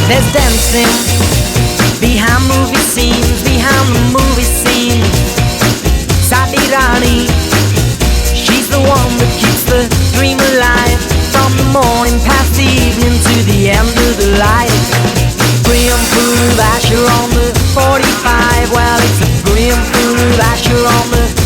There's dancing behind movie scenes, behind the movie scene. Sadi Rani, she's the one that keeps the dream alive. From the morning past the evening to the end of the light. Brim full of Asher on the 45. Well, it's a brim full of Asher on the